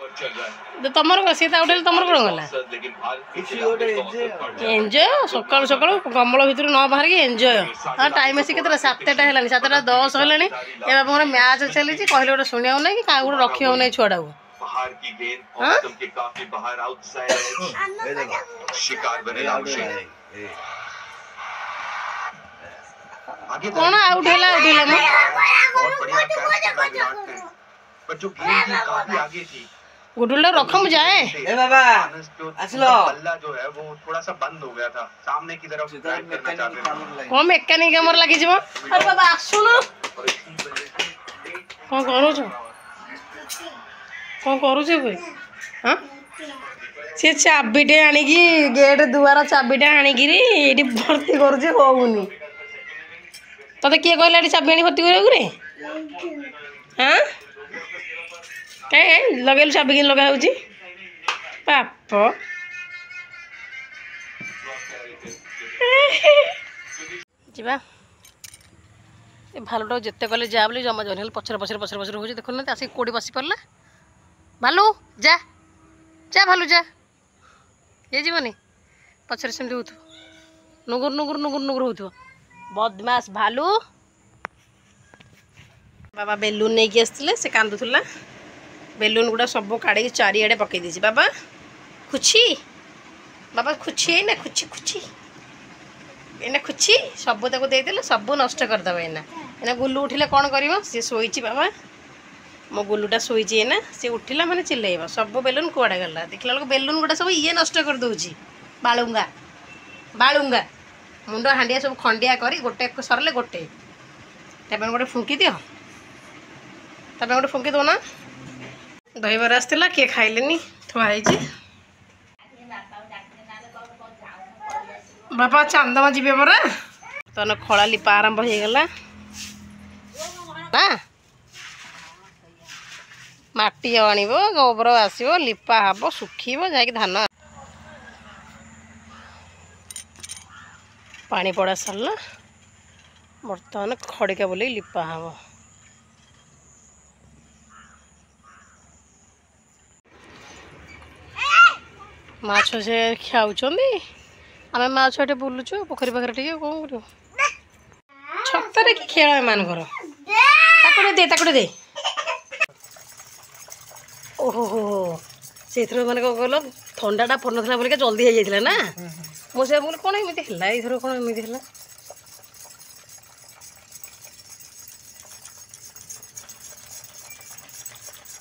तो तुमर सी उठे तुमर कौन गला एंजॉय सका सका कमल भितर न बाहर की एंजॉय हाँ टाइम आसी के 7टा है 7:10 है ये बाबा मैच चली कहले गोटे शुणा ना कि क्या गोटे रखी हो छुआ को कौन आउट है गुडुल रखो जाए ए बाबा असलो बल्ला जो है वो थोड़ा सा बंद हो गया था सामने की तरफ ड्राइव करना चाहते थे कौन मेकानिक हमर लागि जीव अरे बाबा आसुन कौन करू छे भाई हां से चाबीटे आनी की गेट दुआरा चाबीटे आनी की एडी भर्ती करू छे होउनी तते के कहला एडी चाबी आनी भर्ती करू रे हां के लगेलु चाबी के लगा होची पाप जीवा ए भालुटा जिते कले जा बोली जमा जन पछर पछर पछर पछर हो देखो ना आसिक कोड़ी बसी पड़ला भालू जा जा भालू जा ये जीवनी पछर सेमती होथु नुगुर नुगुर नुगुर नुगुर होथु बदमाश भालू बाबा बेलून नहीं कि आसते से कांदुला बेलून गुड़ा सब काढ़ी चारिआडे पकई दी बाबा खुची बाबा खुची है ना खुची खुची एना खुची सब तक देदेले सब नष्ट करदेव एना गुल्लू उठिले कौन कर सी शोची बाबा मो गुल्लूटा शोची एना सी उठिला माने चिल्लाइब सब बेलून कुआड़े गला देखला बेलून बेलून गुड़ा सब ये नष्ट कर दउची बालुंगा बालुंगा मुंड हांडिया सब खंडिया करी गोटे सरले गोटे तब गोटे फुंकी दियो तब गोटे फुंकी दो ना दहीबर आसला किए खाइलेनी थुआई बापा चांदमा जीवे परा तन खड़ा लिपा आरंभ हो गला ना माटी आणव गोबर आसो लिपा हम सुखीब जा धान पानी पड़ा सरला बर्तमान खड़िका बोल लिपा हम माछ से खाऊँगी आम माछ ये बुलुचु पोखरी पाखे टे कौन कर छतरे कि खेल एम दे दे ओहो हो से मैंने कौन कल थंडाटा पड़ ना बोलिक जल्दी हो जाता ना मुझे बोले कौन एमती है ये कौन एमती है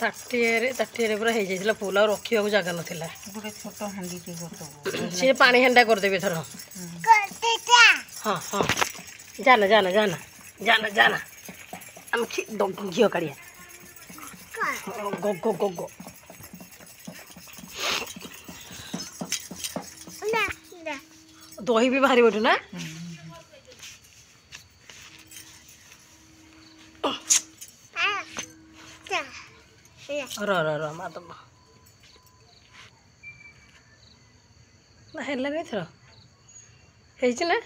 ताटिए पूरा हो जाता फुल आ रखा जगह नाला छोट हांडी सी पानी हांडा करदेवी थर हाँ हाँ जाना जाना जाना जाना जाना आम घी काढ़िया गो गो गो गो दही भी बाहर बैठू ना र मातम ना है नहीं थर है ना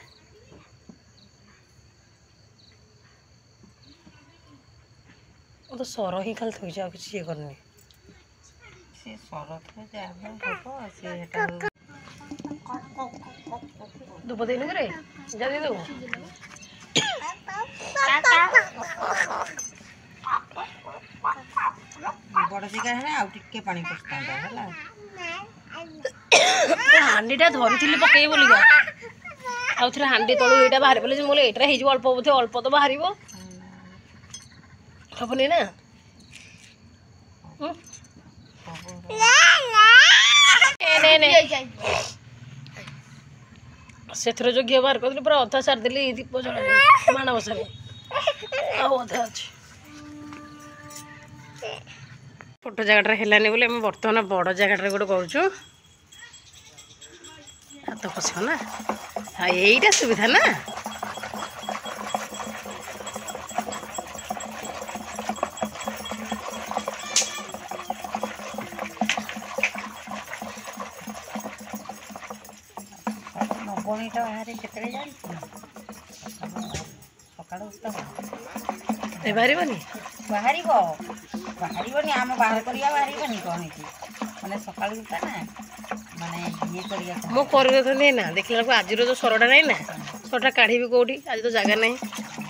तो सर ही खाली थोड़ी आ किसी ये करनी से सर तो जाबे हो से दुब देनु रे जा दे दो बड़ सिका है आ टिके पानी पस्ता है हांडीटा धरी पकई बोलिका आउ थे हांडी तलू यहाँ बाहर पड़े मोल एटा हो अल्प बोधे अल्प तो बाहर हबनी ना से जो घी बाहर कर पूरा अधा सारिदेली दीप जला माणबसा अधा अच्छे छोट जगह है बोले बर्तमान बड़ जगह गोटे करूँ तो पस ना हाँ यहीटा सुविधा ना नवमीटा बाहर केते सकाल बाहर बाहर ବାହାରିବନି ଆମ ବାହାର କରିବା ବାହାରିବନି କ'ଣ ହେଇଛି ମାନେ ସକାଳୁ ଉଠା ନା ମାନେ ଇଏ କରିବାକୁ ମୁଁ କରିନଥାନ୍ତି ନା ଦେଖିଲା ବେଳକୁ ଆଜିର ଯେଉଁ ସରଟା ନାହିଁ ନା ସରଟା କାଢ଼ିବି କେଉଁଠି ଆଜି ତ ଜାଗା ନାହିଁ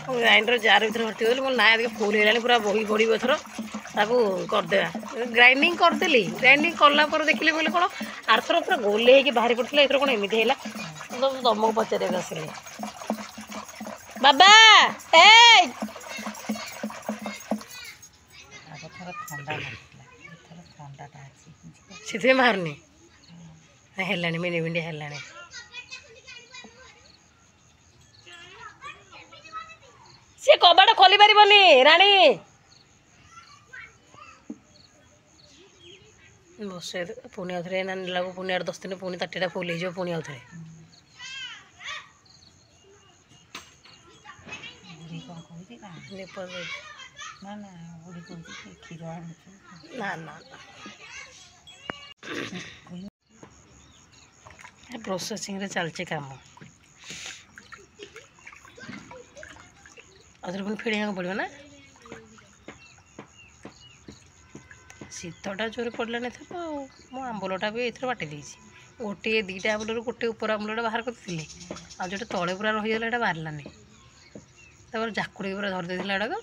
ମୁଁ ଗ୍ରାଇଣ୍ଡର ଜାର ଭିତରେ ଭର୍ତ୍ତି କରିଦେଲି ମୋ ନା ଟିକେ ଫୁଲ୍ ହେଇଗଲାଣି ପୁରା ବହି ପଡ଼ିବ ଏଥର ତାକୁ କରିଦେବା ଗ୍ରାଇଣ୍ଡିଙ୍ଗ କରିଦେଲି ଗ୍ରାଇଣ୍ଡିଙ୍ଗ କଲା ପରେ ଦେଖିଲି କହିଲେ କ'ଣ ଆରଥର ପୁରା ଗୋଲେ ହେଇକି ବାହାରି ପଡ଼ିଥିଲା ଏଥର କ'ଣ ଏମିତି ହେଲା ମୁଁ ତମକୁ ପଚାରିବାକୁ ଆସିଲି ବାବା ଏଇ ଆଗଥର ଥଣ୍ଡା ନଥିଲା ଏଥର ଥଣ୍ଡାଟା ଅଛି ସେଥିପାଇଁ ବାହାରୁନି ହେଲାଣି ମିନି ମିଣ୍ଡି ହେଲାଣି ସିଏ କବାଟ ଖୋଲି ପାରିବନି ରାଣୀ ବସେ ପୁଣି ଆଉଥରେ ନା ନେଲାକୁ ପୁଣି 8-10 ଦିନ ପୁଣି ତାଟିଟା ଫୁଲ୍ ହେଇଯିବ ପୁଣି ଆଉଥରେ ବୁଢ଼ୀ କ'ଣ କହୁଛି ନା ନା ବୁଢ଼ୀ କହୁଛି ସେ କ୍ଷୀର ଆଣୁଛି ନା ନା ପ୍ରୋସେସିଂରେ ଚାଲିଛି କାମ ଆଉଥରେ ପୁଣି ଫେଡ଼ିବାକୁ ପଡ଼ିବ ନା ଶୀତଟା ଜୋରେ ପଡ଼ିଲାନି ଏଥର ଆଉ ମୁଁ ଆମ୍ବୁଲଟା ବି ଏଥର ବାଟି ଦେଇଛି ଗୋଟିଏ 2ଟା ଆମ୍ବୁଲରୁ ଗୋଟେ ଉପର ଆମ୍ବୁଲଟା ବାହାର କରିଥିଲି ଆଉ ଯେଉଁଟା ତଳେ ପୁରା ରହିଗଲା ଏଇଟା ବାହାରିଲାନି ତାପରେ ଜାକୁଡ଼ିକି ପୁରା ଧରି ଦେଇଥିଲା ଏଟାକୁ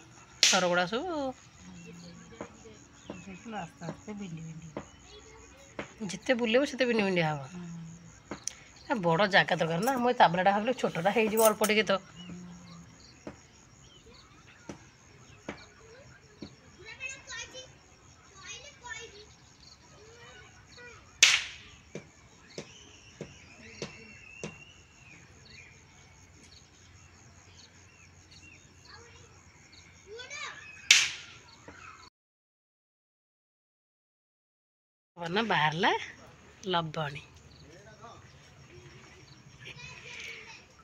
ସରଗୁଡ଼ା ସବୁ ଆସ୍ତେ ଆସ୍ତେ ବିଣ୍ଡି ବିଣ୍ଡି ଯେତେ ବୁଲେଇବ ସେତେ ବିଣ୍ଡି ବିଣ୍ଡି ହେବ ବଡ଼ ଜାଗା ଦରକାର ନା ମୁଁ ଏ ତାବଲାଟା ଭାବିଲି ଛୋଟଟା ହେଇଯିବ ଅଳ୍ପ ଟିକେ ତ ନା ବାହାରିଲା ଲବଣୀ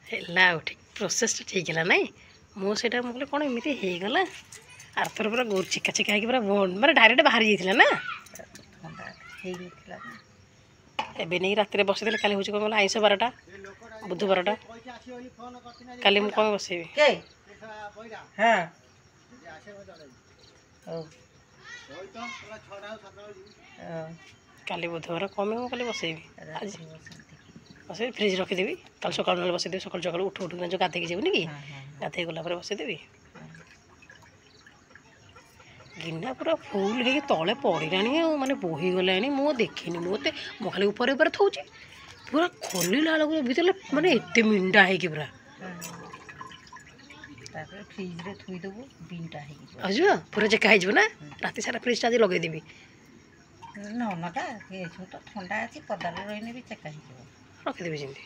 ହେଲା ଆଉ ଠିକ୍ ପ୍ରୋସେସଟା ଠିକ୍ ହେଲା ନାଇଁ ମୁଁ ସେଇଟା ମୁଁ କହିଲି କ'ଣ ଏମିତି ହେଇଗଲା ଆରଥର ପୁରା ଚିକା ଚିକା ହେଇକି ପୁରା ମାନେ ଡାଇରେକ୍ଟ ବାହାରି ଯାଇଥିଲା ନା ଥଣ୍ଡା ହେଇଯାଇଥିଲା ଏବେ ନେଇକି ରାତିରେ ବସେଇଦେଲେ କାଲି ହେଉଛି କ'ଣ କହିଲ ଆଇଁଷ ବାରଟା ବୁଧବାରଟା କାଲି ମୁଁ କ'ଣ ବସେଇବି ହଁ ହଉ କାଲି ବୁଧବାର କମେ ମୁଁ କାଲି ବସେଇବି ଆଜି ବସେଇବି ଫ୍ରିଜ୍ ରଖିଦେବି କାଲି ସକାଳୁ ନହେଲେ ବସେଇଦେବି ସକାଳୁ ସକାଳୁ ଉଠୁ ଯେଉଁ ଗାଧେଇକି ଯିବୁନି କି ଗାଧେଇ ଗଲା ପରେ ବସେଇଦେବି ଗିନା ପୁରା ଫୁଲ୍ ହେଇକି ତଳେ ପଡ଼ିଲାଣି ଆଉ ମାନେ ବୋହିଗଲାଣି ମୁଁ ଦେଖିନି ମୁଁ ଖାଲି ଉପରେ ଉପରେ ଥଉଛି ପୁରା ଖୋଲିଲା ବେଳକୁ ଭିତରେ ମାନେ ଏତେ ମିଣ୍ଡା ହେଇକି ପୁରା ତାପରେ ଫ୍ରିଜରେ ଥୋଇଦେବୁ ବିଣ୍ଡା ହେଇଯିବ ଯିବ ପୁରା ଚେକା ହେଇଯିବ ନା ରାତି ସାରା ଫ୍ରିଜଟା ଆଜି ଲଗେଇଦେବି ନନଟା ଏସବୁ ତ ଥଣ୍ଡା ଅଛି ପଦାରେ ରହିଲେ ବି ଚେକା ହେଇଯିବ ରଖିଦେବି ଯେମିତି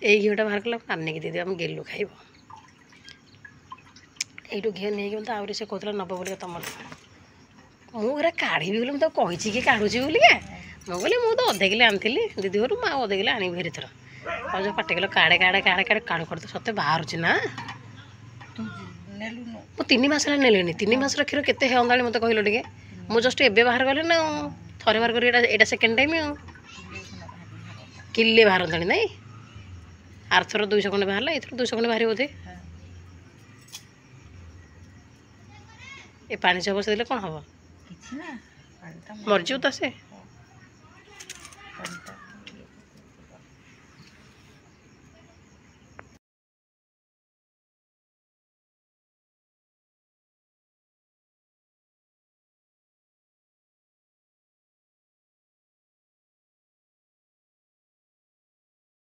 ଏଇ ଘିଅଟା ବାହାର କଲେ ନାନୀକି ଦେଇଦେବି ଆମେ ଗେଲୁ ଖାଇବ এইটু ঘিଅ ନେଇକି ମୋତେ ଆହୁରି ସେ କହୁଥିଲା ନେବ ବୋଲିକା ତମର ମୁଁ ଏରା କାଢ଼ିବି ବୋଲି ମୁଁ ତାକୁ କହିଛି କି କାଢ଼ୁଛି ବୋଲିକା ମୁଁ କହିଲି ମୁଁ ତ ଅଧେ କିଲୋ ଆଣିଥିଲି ଦିଦି ଘରୁ ମୁଁ ଆଉ ଅଧେ କିଲୋ ଆଣିବି ହେରିଥର ଆଉ ଯେଉଁ ପାଟି କିଲୋ କାଢ଼େ କାଢ଼େ କାଢ଼େ କାଢ଼େ କାଢ଼ୁ କାଢ଼ୁ ତ ସତେ ବାହାରୁଛି ନା ମୁଁ 3 ମାସ ହେଲା ନେଲିଣି 3 ମାସର କ୍ଷୀର କେତେ ହେଅନ୍ତାଣି ମୋତେ କହିଲ ଟିକେ ମୁଁ ଜଷ୍ଟ ଏବେ ବାହାର କଲି ନା ଥରେ ବାହାର କରି ଏଇଟା ସେକେଣ୍ଡ ଟାଇମ୍ ଆଉ କିଲେ ବାହାରନ୍ତାଣି ନାଇଁ ଆରଥର 200 ଖଣ୍ଡେ ବାହାରିଲା ଏଥର 200 ଖଣ୍ଡେ ବାହାରିବ ବୋଧେ ଏ ପାଣି ସବୁ ବସେଇ ଦେଲେ କ'ଣ ହେବ କିଛି ନା ମରିଯିବ ତ ସେ ପାଣିଟା